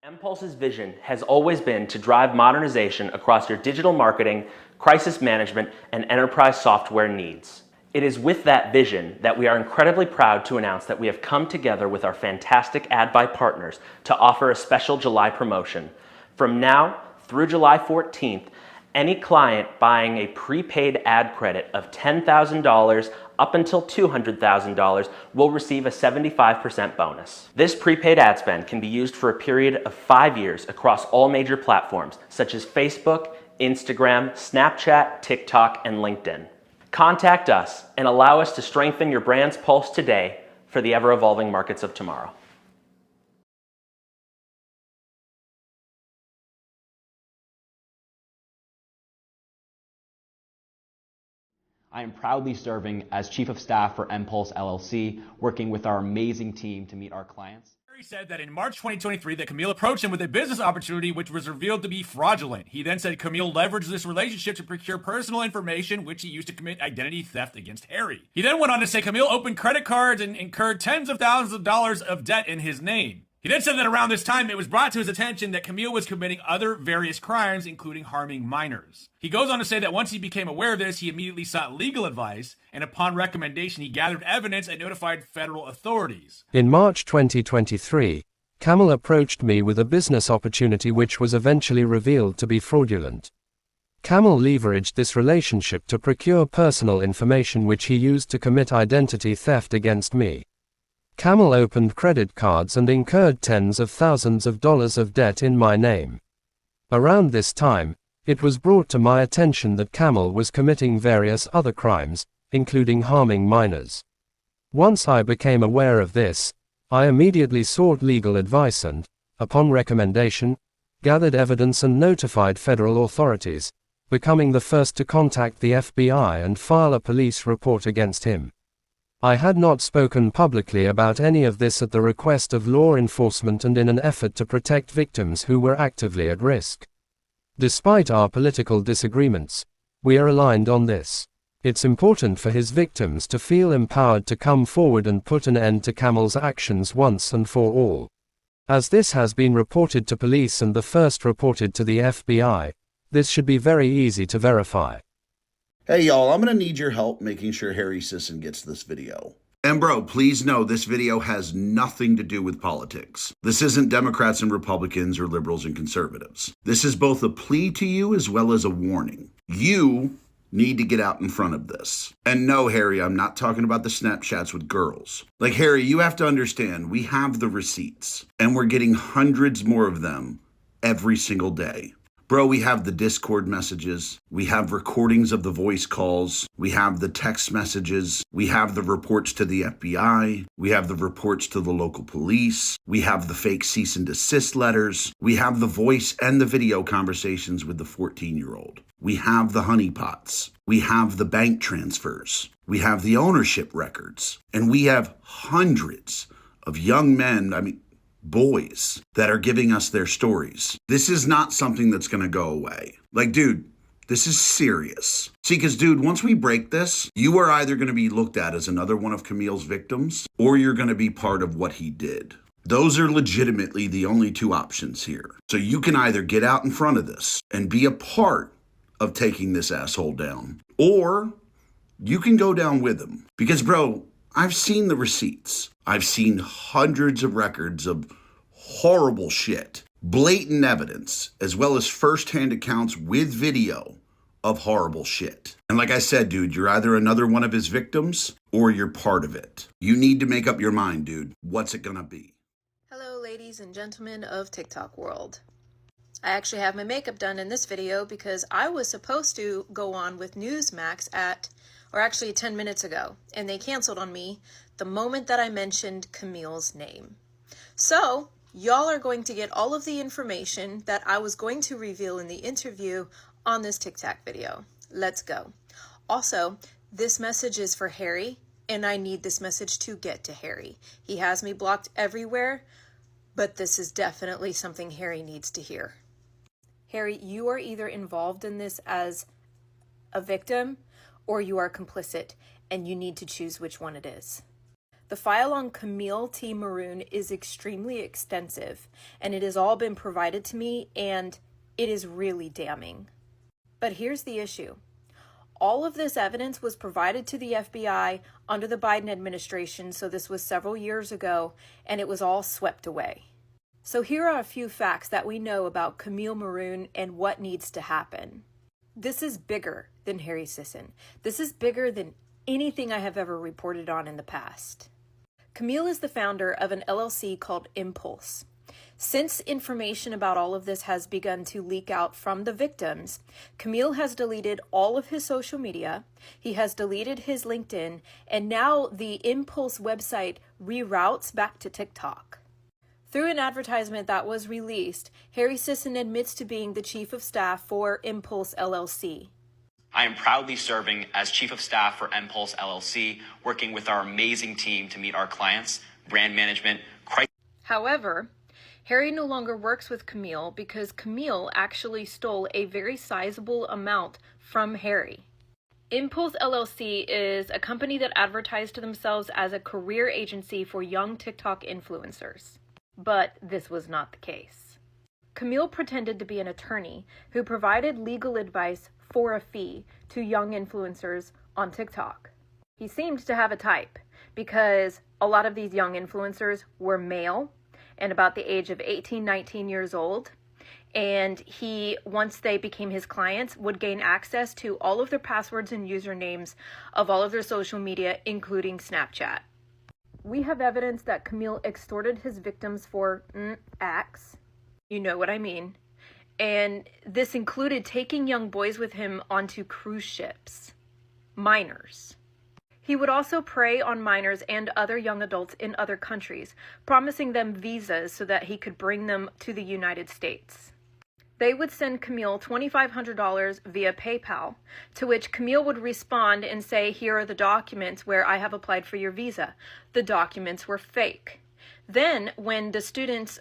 M-Pulse's vision has always been to drive modernization across your digital marketing, crisis management, and enterprise software needs. It is with that vision that we are incredibly proud to announce that we have come together with our fantastic ad buy partners to offer a special July promotion. From now through July 14th, any client buying a prepaid ad credit of $10,000 up until $200,000 will receive a 75% bonus. This prepaid ad spend can be used for a period of 5 years across all major platforms such as Facebook, Instagram, Snapchat, TikTok, and LinkedIn. Contact us and allow us to strengthen your brand's pulse today for the ever-evolving markets of tomorrow. I am proudly serving as Chief of Staff for M-Pulse LLC, working with our amazing team to meet our clients. Harry said that in March 2023 that Camille approached him with a business opportunity which was revealed to be fraudulent. He then said Camille leveraged this relationship to procure personal information which he used to commit identity theft against Harry. He then went on to say Camille opened credit cards and incurred tens of thousands of dollars of debt in his name. He then said that around this time, it was brought to his attention that Camille was committing other various crimes, including harming minors. He goes on to say that once he became aware of this, he immediately sought legal advice, and upon recommendation, he gathered evidence and notified federal authorities. In March 2023, Camille approached me with a business opportunity which was eventually revealed to be fraudulent. Camille leveraged this relationship to procure personal information which he used to commit identity theft against me. Camille opened credit cards and incurred tens of thousands of dollars of debt in my name. Around this time, it was brought to my attention that Camille was committing various other crimes, including harming minors. Once I became aware of this, I immediately sought legal advice and, upon recommendation, gathered evidence and notified federal authorities, becoming the first to contact the FBI and file a police report against him. I had not spoken publicly about any of this at the request of law enforcement and in an effort to protect victims who were actively at risk. Despite our political disagreements, we are aligned on this. It's important for his victims to feel empowered to come forward and put an end to Camille's actions once and for all. As this has been reported to police and the first reported to the FBI, this should be very easy to verify. Hey y'all, I'm gonna need your help making sure J Sisson gets this video. And bro, please know this video has nothing to do with politics. This isn't Democrats and Republicans or liberals and conservatives. This is both a plea to you as well as a warning. You need to get out in front of this. And no, Harry, I'm not talking about the Snapchats with girls. Like, Harry, you have to understand, we have the receipts, and we're getting hundreds more of them every single day. Bro, we have the Discord messages, we have recordings of the voice calls, we have the text messages, we have the reports to the FBI, we have the reports to the local police, we have the fake cease and desist letters, we have the voice and the video conversations with the 14-year-old. We have the honeypots, we have the bank transfers, we have the ownership records, and we have hundreds of young men, boys that are giving us their stories. This is not something that's going to go away. Like, dude, this is serious. See, because, dude, once we break this, you are either going to be looked at as another one of Camille's victims, or you're going to be part of what he did. Those are legitimately the only two options here. So you can either get out in front of this and be a part of taking this asshole down, or you can go down with him. Because, bro, I've seen the receipts. I've seen hundreds of records of horrible shit, blatant evidence, as well as firsthand accounts with video of horrible shit. And like I said, dude, you're either another one of his victims or you're part of it. You need to make up your mind, dude. What's it gonna be? Hello, ladies and gentlemen of TikTok world. I actually have my makeup done in this video because I was supposed to go on with Newsmax actually 10 minutes ago, and they canceled on me the moment that I mentioned Camille's name. So, y'all are going to get all of the information that I was going to reveal in the interview on this TikTok video. Let's go. Also, this message is for Harry, and I need this message to get to Harry. He has me blocked everywhere, but this is definitely something Harry needs to hear. Harry, you are either involved in this as a victim or you are complicit, and you need to choose which one it is. The file on Camille T. Maroon is extremely extensive, and it has all been provided to me, and it is really damning. But here's the issue. All of this evidence was provided to the FBI under the Biden administration, so this was several years ago, and it was all swept away. So here are a few facts that we know about Camille Maroon and what needs to happen. This is bigger than Harry Sisson. This is bigger than anything I have ever reported on in the past. Camille is the founder of an LLC called M-Pulse. Since information about all of this has begun to leak out from the victims, Camille has deleted all of his social media, he has deleted his LinkedIn, and now the M-Pulse website reroutes back to TikTok. Through an advertisement that was released, Harry Sisson admits to being the chief of staff for M-Pulse LLC. I am proudly serving as Chief of Staff for M-Pulse LLC, working with our amazing team to meet our clients, brand management, However, Harry no longer works with Camille because Camille actually stole a very sizable amount from Harry. M-Pulse LLC is a company that advertised to themselves as a career agency for young TikTok influencers. But this was not the case. Camille pretended to be an attorney who provided legal advice for a fee to young influencers on TikTok. He seemed to have a type because a lot of these young influencers were male and about the age of 18, 19 years old. And he, once they became his clients, would gain access to all of their passwords and usernames of all of their social media, including Snapchat. We have evidence that Camille extorted his victims for acts. You know what I mean. And this included taking young boys with him onto cruise ships. Minors. He would also prey on minors and other young adults in other countries, promising them visas so that he could bring them to the United States. They would send Camille $2,500 via PayPal, to which Camille would respond and say, "Here are the documents where I have applied for your visa." The documents were fake. Then when the students,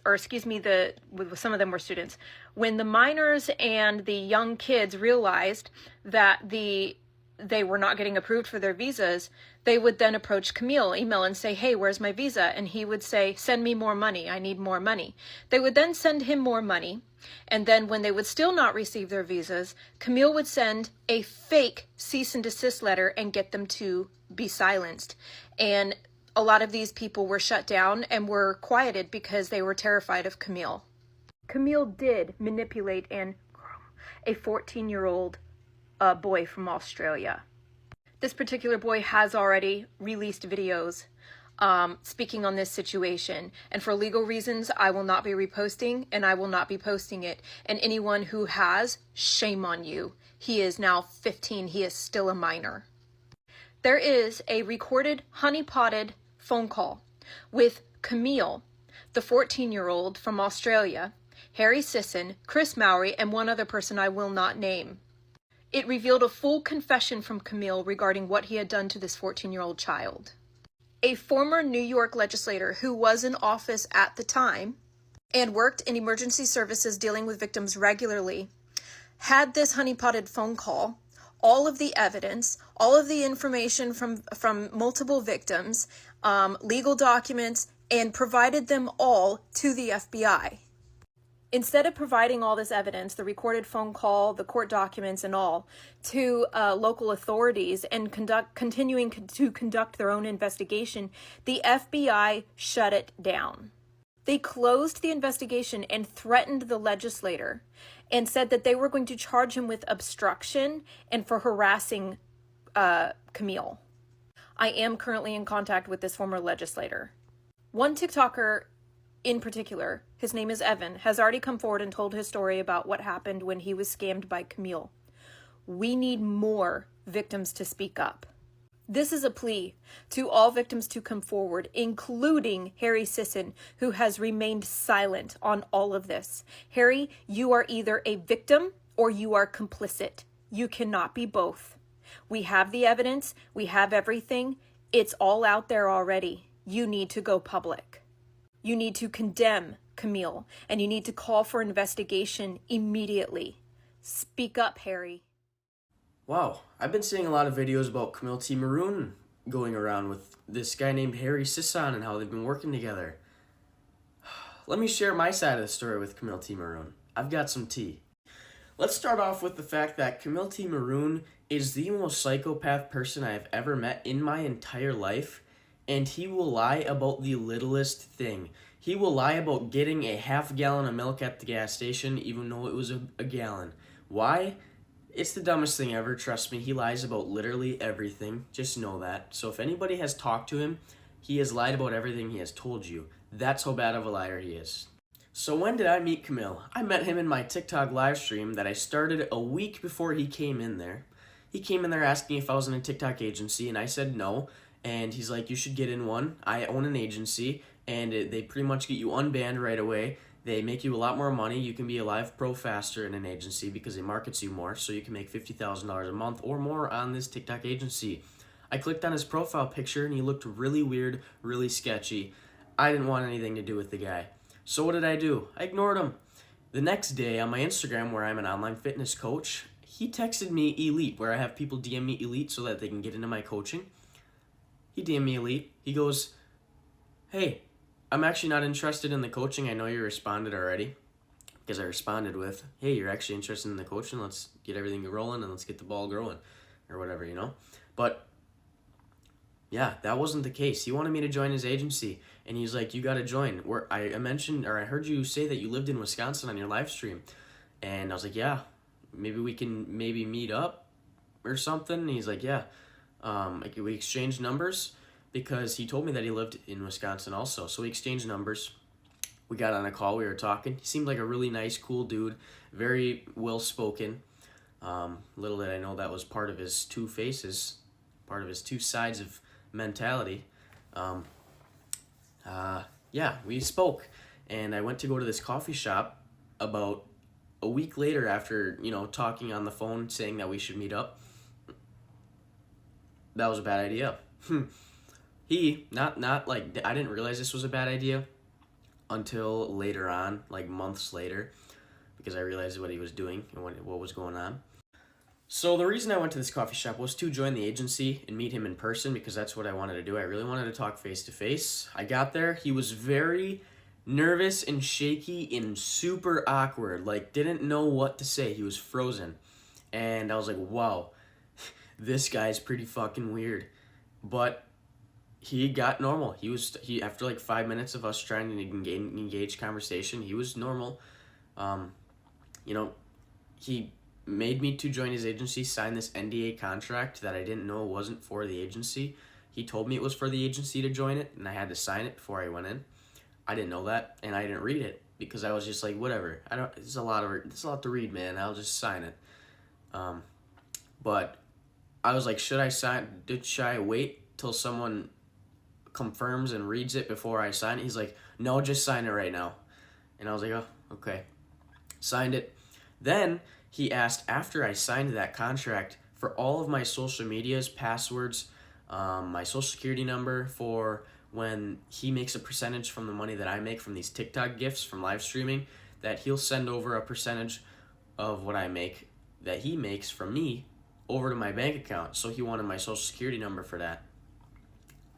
some of them were students, when the minors and the young kids realized that they were not getting approved for their visas, they would then approach Camille, email and say, "Hey, where's my visa?" And he would say, "Send me more money. I need more money." They would then send him more money. And then when they would still not receive their visas, Camille would send a fake cease and desist letter and get them to be silenced. And a lot of these people were shut down and were quieted because they were terrified of Camille. Camille did manipulate a 14-year-old boy from Australia. This particular boy has already released videos speaking on this situation, and for legal reasons I will not be reposting and I will not be posting it. And anyone who has, shame on you. He is now 15. He is still a minor. There is a recorded honey-potted phone call with Camille, the 14-year-old from Australia, Harry Sisson, Chris Mowry, and one other person I will not name. It revealed a full confession from Camille regarding what he had done to this 14-year-old child. A former New York legislator who was in office at the time and worked in emergency services dealing with victims regularly had this honeypotted phone call, all of the evidence, all of the information from multiple victims, legal documents, and provided them all to the FBI. Instead of providing all this evidence, the recorded phone call, the court documents and all, to local authorities and continuing to conduct their own investigation, the FBI shut it down. They closed the investigation and threatened the legislator and said that they were going to charge him with obstruction and for harassing Camille. I am currently in contact with this former legislator. One TikToker in particular, his name is Evan, has already come forward and told his story about what happened when he was scammed by Camille. We need more victims to speak up. This is a plea to all victims to come forward, including Harry Sisson, who has remained silent on all of this. Harry, you are either a victim or you are complicit. You cannot be both. We have the evidence. We have everything. It's all out there already. You need to go public. You need to condemn Camille, and you need to call for investigation immediately. Speak up, Harry. Wow, I've been seeing a lot of videos about Camille T. Maroon going around with this guy named J Sisson and how they've been working together. Let me share my side of the story with Camille T. Maroon. I've got some tea. Let's start off with the fact that Camille T. Maroon is the most psychopath person I have ever met in my entire life, and he will lie about the littlest thing. He will lie about getting a half gallon of milk at the gas station even though it was a gallon. Why? It's the dumbest thing ever, trust me. He lies about literally everything. Just know that. So if anybody has talked to him, he has lied about everything he has told you. That's how bad of a liar he is. So when did I meet Camille? I met him in my TikTok live stream that I started a week before he came in there. He came in there asking if I was in a TikTok agency, and I said no. And he's like, you should get in one. I own an agency, and they pretty much get you unbanned right away. They make you a lot more money. You can be a live pro faster in an agency because it markets you more, so you can make $50,000 a month or more on this TikTok agency. I clicked on his profile picture, and he looked really weird, really sketchy. I didn't want anything to do with the guy. So what did I do? I ignored him. The next day on my Instagram, where I'm an online fitness coach, he texted me Elite, where I have people DM me Elite so that they can get into my coaching. He DM'd me Elite. He goes, hey, I'm actually not interested in the coaching. I know you responded already. Because I responded with, hey, you're actually interested in the coaching. Let's get everything rolling and let's get the ball growing. Or whatever, you know. But yeah, that wasn't the case. He wanted me to join his agency. And he's like, you got to join. Where I mentioned, or I heard you say that you lived in Wisconsin on your live stream. And I was like, yeah, maybe we can meet up or something. And he's like, yeah. We exchanged numbers because he told me that he lived in Wisconsin also. So we exchanged numbers. We got on a call. We were talking. He seemed like a really nice, cool dude. Very well-spoken. Little did I know that was part of his two faces, part of his two sides of mentality. Yeah, we spoke. And I went to go to this coffee shop about a week later after, talking on the phone, saying that we should meet up. That was a bad idea. He, not like, I didn't realize this was a bad idea until later on, like months later, because I realized what he was doing and what was going on. So the reason I went to this coffee shop was to join the agency and meet him in person, because that's what I wanted to do. I really wanted to talk face to face. I got there. He was very nervous and shaky and super awkward, like didn't know what to say. He was frozen. And I was like, wow, this guy's pretty fucking weird. But he got normal. He after like 5 minutes of us trying to engage conversation, he was normal. He made me to join his agency, sign this NDA contract that I didn't know wasn't for the agency. He told me it was for the agency to join it, and I had to sign it before I went in. I didn't know that, and I didn't read it because I was just like, whatever. It's a lot to read, man. I'll just sign it. But I was like, should I wait till someone confirms and reads it before I sign it? He's like, no, just sign it right now. And I was like, oh, okay. Signed it. Then he asked, after I signed that contract, for all of my social medias, passwords, my social security number, for when he makes a percentage from the money that I make from these TikTok gifts from live streaming, that he'll send over a percentage of what I make that he makes from me over to my bank account. So he wanted my social security number for that.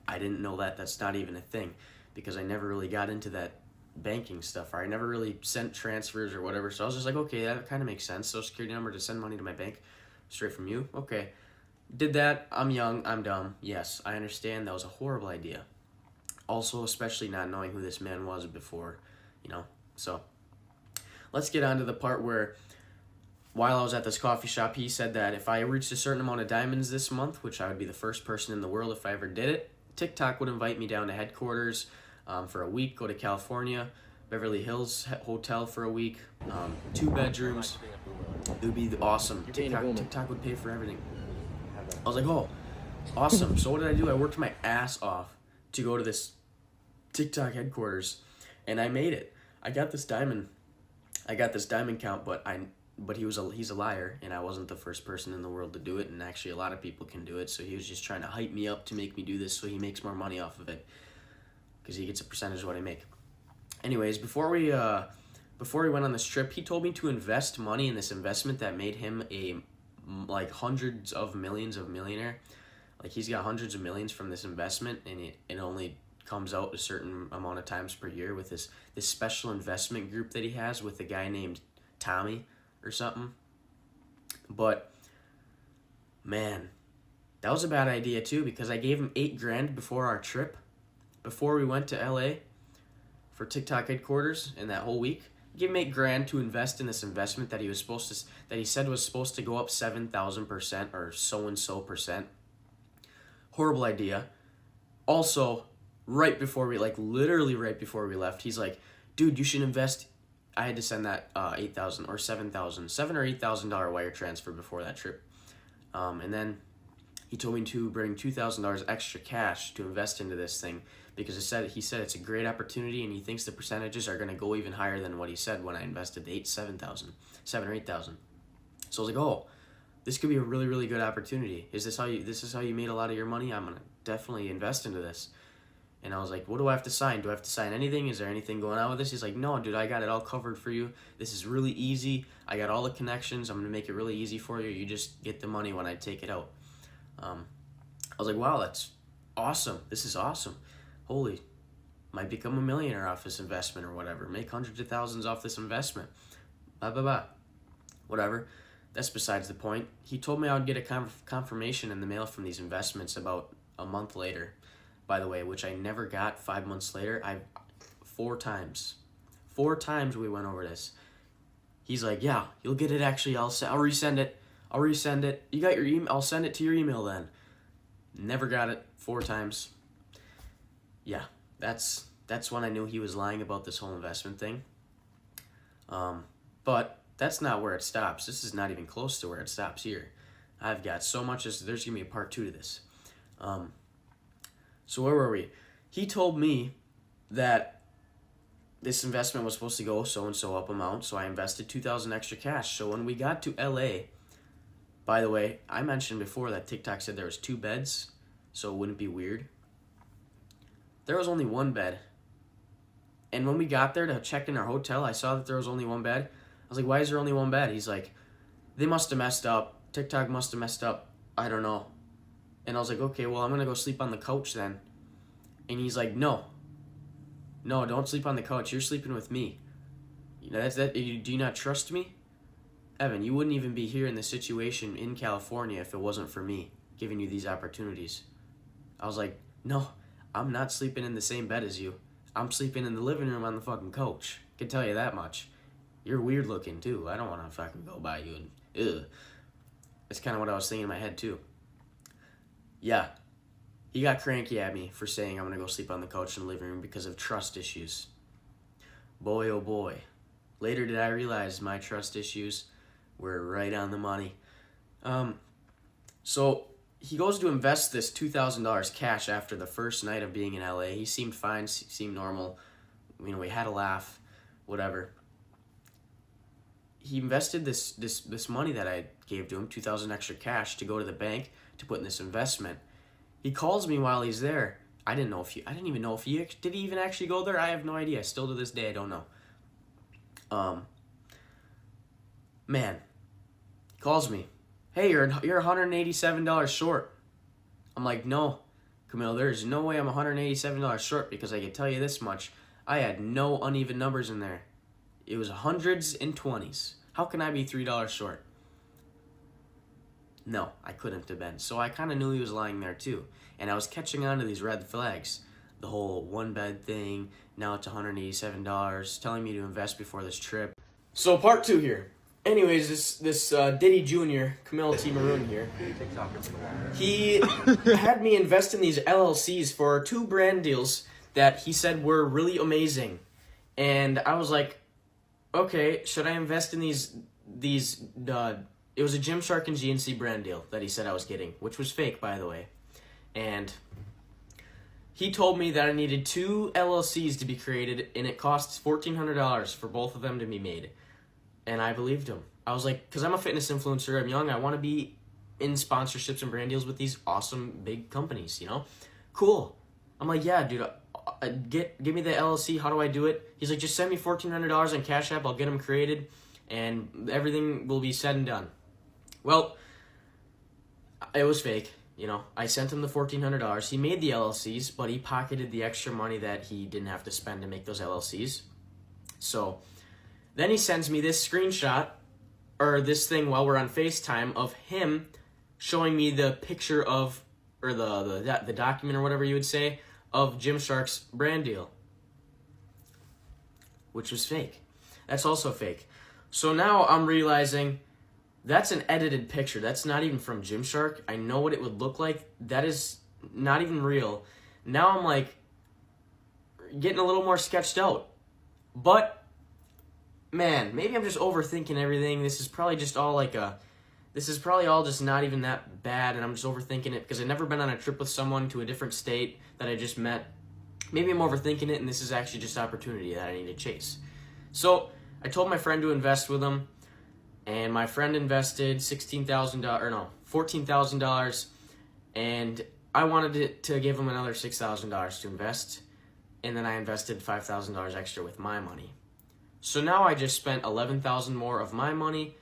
I didn't know that. That's not even a thing, because I never really got into that banking stuff, or I never really sent transfers or whatever. So I was just like, okay, that kind of makes sense. Social security number to send money to my bank straight from you. Okay. Did that. I'm young. I'm dumb. Yes, I understand. That was a horrible idea. Also, especially not knowing who this man was before, So let's get on to the part where, while I was at this coffee shop, he said that if I reached a certain amount of diamonds this month, which I would be the first person in the world if I ever did it, TikTok would invite me down to headquarters for a week, go to California, Beverly Hills Hotel for a week, 2 bedrooms. It would be awesome. TikTok would pay for everything. I was like, oh, awesome. So what did I do? I worked my ass off to go to this TikTok headquarters, and I made it. I got this diamond count, but he's a liar, and I wasn't the first person in the world to do it, and actually a lot of people can do it. So he was just trying to hype me up to make me do this so he makes more money off of it, because he gets a percentage of what I make. Anyways, before we went on this trip, he told me to invest money in this investment that made him a hundreds of millions of millionaire. Like, he's got hundreds of millions from this investment, and it only comes out a certain amount of times per year with this special investment group that he has with a guy named Tommy or something. But, man, that was a bad idea too, because I gave him $8,000 before our trip, before we went to LA for TikTok headquarters, in that whole week. I gave him $8,000 to invest in this investment that he said was supposed to go up 7,000% or so percent. Horrible idea. Also, literally right before we left, he's like, dude, you should invest. I had to send that $8,000 or $7,000 or $8,000 wire transfer before that trip. And then he told me to bring $2,000 extra cash to invest into this thing, because he said it's a great opportunity, and he thinks the percentages are going to go even higher than what he said when I invested the $7,000 or $8,000. So I was like, oh, this could be a really, really good opportunity. This is how you made a lot of your money? I'm going to definitely invest into this. And I was like, what do I have to sign? Do I have to sign anything? Is there anything going on with this? He's like, no, dude, I got it all covered for you. This is really easy. I got all the connections. I'm going to make it really easy for you. You just get the money when I take it out. I was like, wow, that's awesome. This is awesome. Holy, might become a millionaire off this investment or whatever. Make hundreds of thousands off this investment. Blah, blah, blah. Whatever. That's besides the point. He told me I would get a confirmation in the mail from these investments about a month later, by the way, which I never got. 5 months later, 4 times we went over this. He's like, yeah, you'll get it actually. I'll resend it. You got your email? I'll send it to your email then. Never got it. 4 times. Yeah, that's when I knew he was lying about this whole investment thing. But that's not where it stops. This is not even close to where it stops here. I've got so much. There's going to be a part 2 to this. So where were we? He told me that this investment was supposed to go so-and-so up amount, so I invested $2,000 extra cash. So when we got to LA, by the way, I mentioned before that TikTok said there was 2 beds, so it wouldn't be weird. There was only 1 bed. And when we got there to check in our hotel, I saw that there was only 1 bed. I was like, why is there only 1 bed? He's like, they must have messed up. TikTok must have messed up. I don't know. And I was like, okay, well, I'm going to go sleep on the couch then. And he's like, no, don't sleep on the couch. You're sleeping with me. You know, do you not trust me? Evan, you wouldn't even be here in this situation in California if it wasn't for me giving you these opportunities. I was like, no, I'm not sleeping in the same bed as you. I'm sleeping in the living room on the fucking couch. Can tell you that much. You're weird looking too. I don't want to fucking go by you and ugh. That's kind of what I was thinking in my head too. Yeah, he got cranky at me for saying I'm going to go sleep on the couch in the living room because of trust issues. Boy, oh boy. Later did I realize my trust issues were right on the money. So he goes to invest this $2,000 cash after the first night of being in LA. He seemed fine, seemed normal. You know, we had a laugh, whatever. He invested this money that I gave to him, $2,000 extra cash, to go to the bank to put in this investment. He calls me while he's there. I didn't even know if he did he even actually go there. I have no idea. Still to this day, I don't know. Man, he calls me. Hey, you're $187 short. I'm like, no, Camille, there's no way I'm $187 short, because I can tell you this much. I had no uneven numbers in there. It was hundreds and 20s. How can I be $3 short? No, I couldn't have been. So I kind of knew he was lying there too. And I was catching on to these red flags. The whole 1 bed thing, now it's $187, telling me to invest before this trip. So part 2 here. Anyways, this Diddy Jr., Camille T. Maroon here, he had me invest in these LLCs for 2 brand deals that he said were really amazing. And I was like, okay, should I invest in these it was a Gymshark and GNC brand deal that he said I was getting, which was fake, by the way. And he told me that I needed 2 LLCs to be created, and it costs $1,400 for both of them to be made. And I believed him. I was like, because I'm a fitness influencer, I'm young, I want to be in sponsorships and brand deals with these awesome big companies, you know? Cool. I'm like, yeah, dude, give me the LLC, how do I do it? He's like, just send me $1,400 on Cash App, I'll get them created, and everything will be said and done. Well, it was fake. I sent him the $1,400. He made the LLCs, but he pocketed the extra money that he didn't have to spend to make those LLCs. So then he sends me this screenshot, or this thing while we're on FaceTime, of him showing me the picture of, or the document or whatever you would say, of Gymshark's brand deal, which was fake. That's also fake. So now I'm realizing that's an edited picture. That's not even from Gymshark. I know what it would look like. That is not even real. Now I'm like getting a little more sketched out. But man, maybe I'm just overthinking everything. This is probably just all this is probably all just not even that bad, and I'm just overthinking it because I've never been on a trip with someone to a different state that I just met. Maybe I'm overthinking it, and this is actually just opportunity that I need to chase. So I told my friend to invest with him, and my friend invested $14,000, and I wanted to give him another $6,000 to invest, and then I invested $5,000 extra with my money. So now I just spent $11,000 more of my money,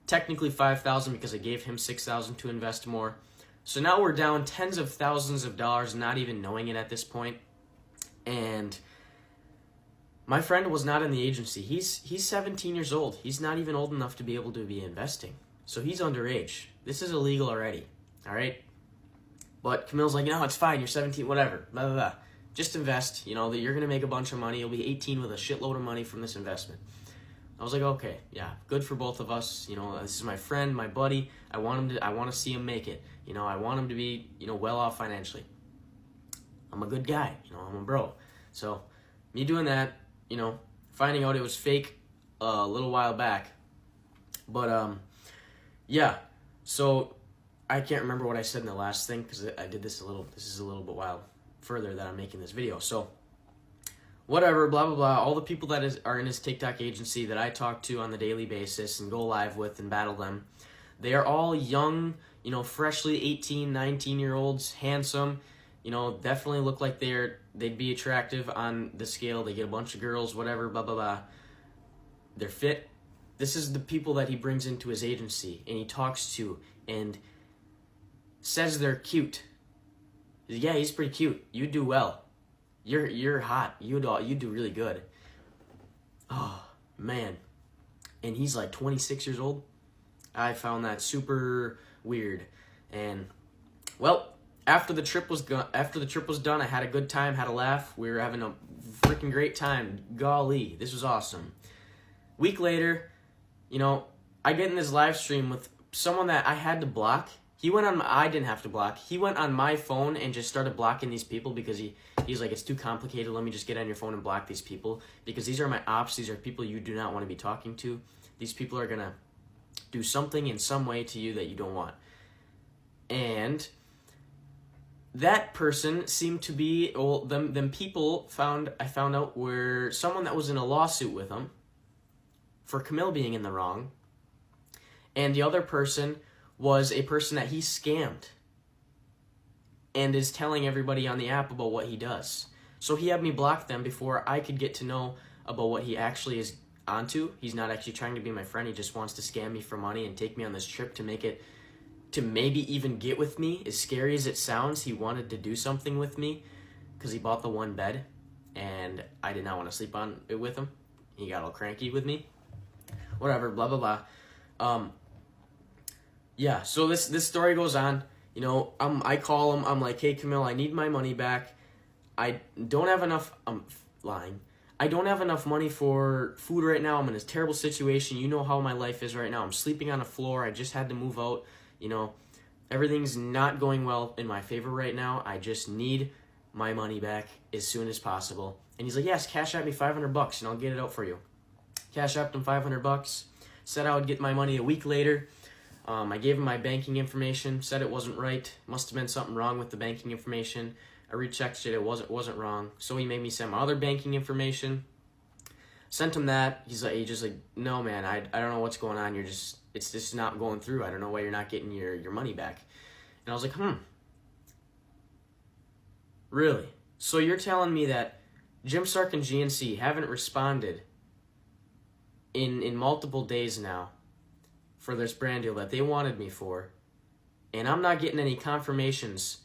technically $5,000 because I gave him $6,000 to invest more. So now we're down tens of thousands of dollars, not even knowing it at this point. And my friend was not in the agency. He's 17 years old. He's not even old enough to be able to be investing. So he's underage. This is illegal already. All right? But Camille's like, no, it's fine. You're 17, whatever. Blah, blah, blah. Just invest. That you're going to make a bunch of money. You'll be 18 with a shitload of money from this investment. I was like, okay, yeah, good for both of us. This is my friend, my buddy. I want to see him make it. I want him to be, well off financially. I'm a good guy. I'm a bro. So me doing that, finding out it was fake a little while back. But, yeah, so I can't remember what I said in the last thing because I did this is a little bit while further that I'm making this video. So whatever, blah, blah, blah. All the people that are in his TikTok agency that I talk to on the daily basis and go live with and battle them, they are all young, freshly 18, 19-year-olds, handsome, definitely look like they'd be attractive on the scale. They get a bunch of girls, whatever, blah, blah, blah. They're fit. This is the people that he brings into his agency and he talks to and says they're cute. Yeah, he's pretty cute. You do well. You're hot. You do really good. Oh, man. And he's like 26 years old. I found that super weird. And well, after the trip was done, I had a good time, had a laugh. We were having a freaking great time. Golly, this was awesome. Week later, I get in this live stream with someone that I had to block. I didn't have to block. He went on my phone and just started blocking these people because he's like, it's too complicated. Let me just get on your phone and block these people because these are my ops. These are people you do not want to be talking to. These people are going to do something in some way to you that you don't want. And that person seemed to be, them people I found out were someone that was in a lawsuit with him for Camille being in the wrong. And the other person was a person that he scammed and is telling everybody on the app about what he does. So he had me block them before I could get to know about what he actually is onto. He's not actually trying to be my friend. He just wants to scam me for money and take me on this trip to maybe even get with me. As scary as it sounds, he wanted to do something with me because he bought the one bed and I did not want to sleep on it with him. He got all cranky with me. Whatever, blah, blah, blah. Yeah, so this story goes on. I call him. I'm like, hey, Camille, I need my money back. I don't have enough. I'm lying. I don't have enough money for food right now. I'm in a terrible situation. You know how my life is right now. I'm sleeping on a floor. I just had to move out. Everything's not going well in my favor right now. I just need my money back as soon as possible. And he's like, yes, cash out me $500 and I'll get it out for you. Cash out him $500. Said I would get my money a week later. I gave him my banking information, said it wasn't right. Must have been something wrong with the banking information. I rechecked it, it wasn't wrong. So he made me send my other banking information. Sent him that. He's just like, no man, I don't know what's going on. It's just not going through. I don't know why you're not getting your money back. And I was like, really? So you're telling me that Gymshark and GNC haven't responded in multiple days now for this brand deal that they wanted me for, and I'm not getting any confirmations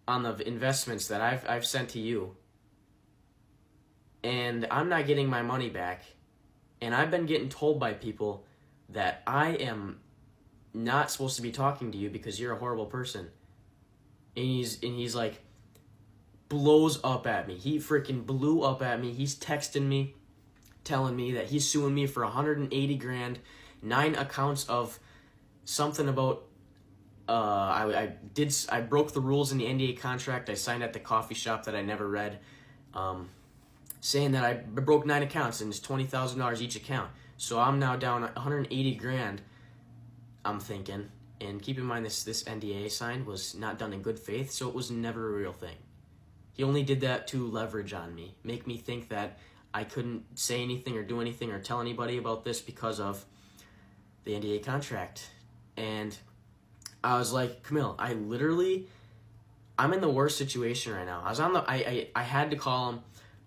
on the investments that I've sent to you, and I'm not getting my money back, and I've been getting told by people that I am not supposed to be talking to you because you're a horrible person. And he's like, blows up at me. He freaking blew up at me. He's texting me, telling me that he's suing me for 180 grand, 9 accounts of something about I broke the rules in the NDA contract I signed at the coffee shop that I never read, saying that I broke 9 accounts and it's $20,000 each account. So I'm now down 180 grand, I'm thinking. And keep in mind, this NDA signed was not done in good faith, so it was never a real thing. He only did that to leverage on me, make me think that I couldn't say anything or do anything or tell anybody about this because of the NDA contract. And I was like, Camille, I'm in the worst situation right now. I had to call him.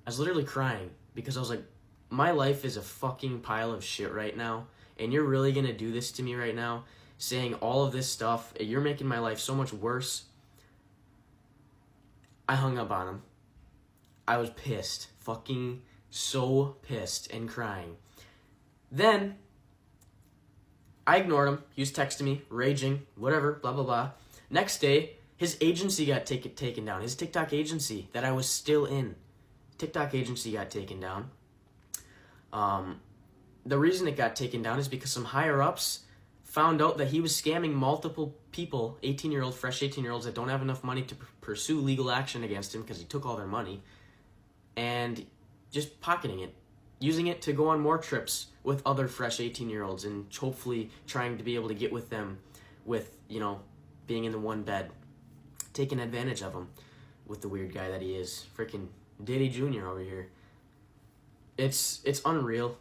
I was literally crying because I was like, my life is a fucking pile of shit right now, and you're really gonna do this to me right now, saying all of this stuff. You're making my life so much worse. I hung up on him. I was pissed. Fucking so pissed and crying. Then I ignored him. He was texting me, raging, whatever, blah, blah, blah. Next day, his agency got taken down. His TikTok agency that I was still in. TikTok agency got taken down. The reason it got taken down is because some higher-ups found out that he was scamming multiple people, fresh 18-year-olds that don't have enough money to pursue legal action against him because he took all their money, and just pocketing it, using it to go on more trips with other fresh 18-year-olds and hopefully trying to be able to get with them with, being in the one bed, taking advantage of him with the weird guy that he is. Freaking Diddy Jr. over here. It's unreal.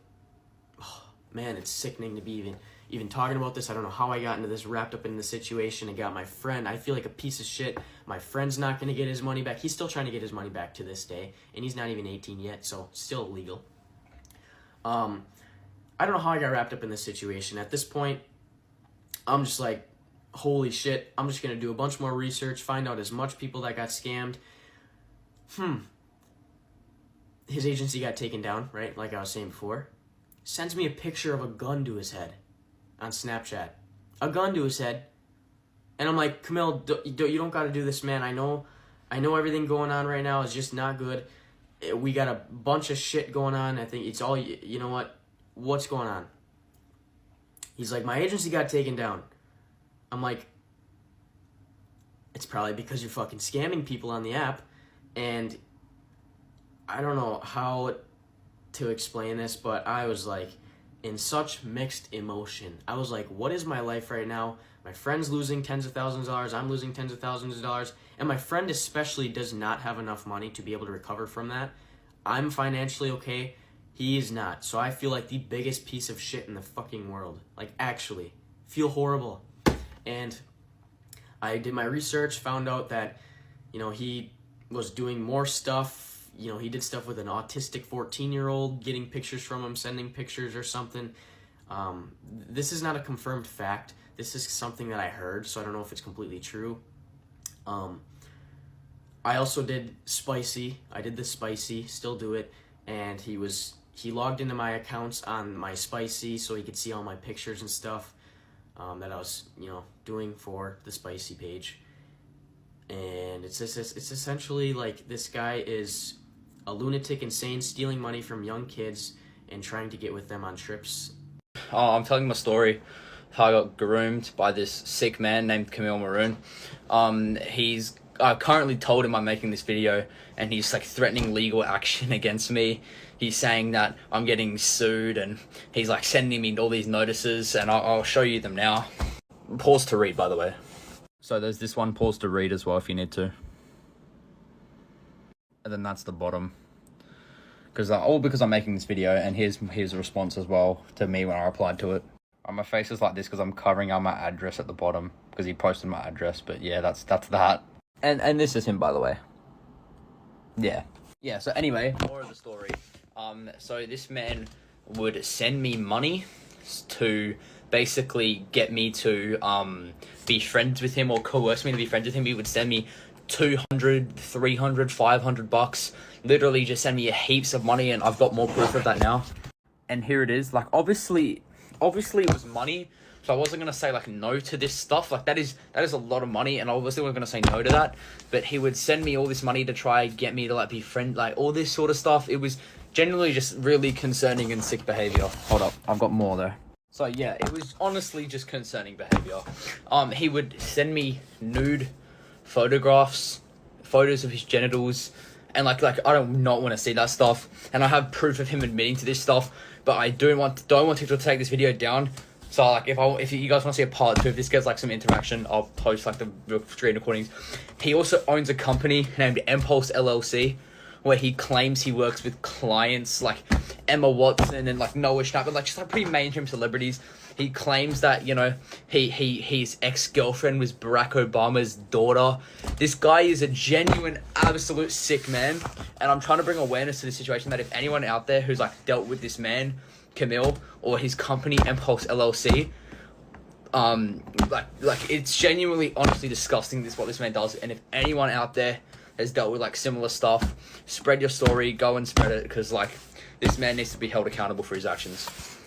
Oh, man, it's sickening to be even talking about this. I don't know how I got into this, wrapped up in the situation, and got my friend. I feel like a piece of shit. My friend's not going to get his money back. He's still trying to get his money back to this day, and he's not even 18 yet, so still illegal. I don't know how I got wrapped up in this situation. At this point, I'm just like, holy shit, I'm just going to do a bunch more research, find out as much people that got scammed. His agency got taken down, right, like I was saying before. Sends me a picture of a gun to his head on Snapchat. A gun to his head. And I'm like, Camille, you don't got to do this, man. I know everything going on right now is just not good. We got a bunch of shit going on. I think it's all, you know what? What's going on? He's like, my agency got taken down. I'm like, it's probably because you're fucking scamming people on the app. And I don't know how to explain this, but I was like in such mixed emotion. I was like, what is my life right now? My friend's losing tens of thousands of dollars. I'm losing tens of thousands of dollars. And my friend especially does not have enough money to be able to recover from that. I'm financially okay. He is not. So I feel like the biggest piece of shit in the fucking world. Like, actually. Feel horrible. And I did my research, found out that, he was doing more stuff. He did stuff with an autistic 14-year-old, getting pictures from him, sending pictures or something. This is not a confirmed fact. This is something that I heard, so I don't know if it's completely true. I also did Spicy. I did the Spicy, still do it. And he logged into my accounts on my Spicy so he could see all my pictures and stuff that I was, doing for the Spicy page. And it's essentially like this guy is a lunatic, insane, stealing money from young kids and trying to get with them on trips. Oh, I'm telling my story. How I got groomed by this sick man named Camille Maroon. I currently told him I'm making this video, and he's like threatening legal action against me. He's saying that I'm getting sued, and he's like sending me all these notices, and I'll show you them now. Pause to read, by the way. So there's this one, pause to read as well if you need to. And then that's the bottom. Because I'm making this video, and here's his response as well to me when I replied to it. My face is like this because I'm covering up my address at the bottom because he posted my address. But yeah, that's that. And this is him, by the way. Yeah. So anyway, more of the story. So this man would send me money to basically get me to be friends with him or coerce me to be friends with him. He would send me 200, 300, 500 bucks, literally just send me heaps of money, and I've got more proof of that now. And here it is. Like, obviously it was money, so I wasn't gonna say like no to this stuff. Like, that is a lot of money, and I obviously wasn't gonna say no to that. But he would send me all this money to try get me to like be friend, like all this sort of stuff. It was generally just really concerning and sick behavior. Hold up, I've got more though. So yeah, it was honestly just concerning behavior. He would send me nude photographs, photos of his genitals, and like I don't not want to see that stuff. And I have proof of him admitting to this stuff, but I don't want TikTok to take this video down. So like if you guys want to see a part 2, if this gets like some interaction, I'll post like the screen recordings. He also owns a company named M-Pulse LLC, where he claims he works with clients like Emma Watson and like Noah Schnapp, and like just like pretty mainstream celebrities. He claims that, you know, his ex-girlfriend was Barack Obama's daughter. This guy is a genuine, absolute sick man, and I'm trying to bring awareness to the situation that if anyone out there who's like dealt with this man, Camille, or his company M-Pulse LLC, like it's genuinely, honestly disgusting what this man does. And if anyone out there has dealt with like similar stuff, spread your story, go and spread it, because like this man needs to be held accountable for his actions.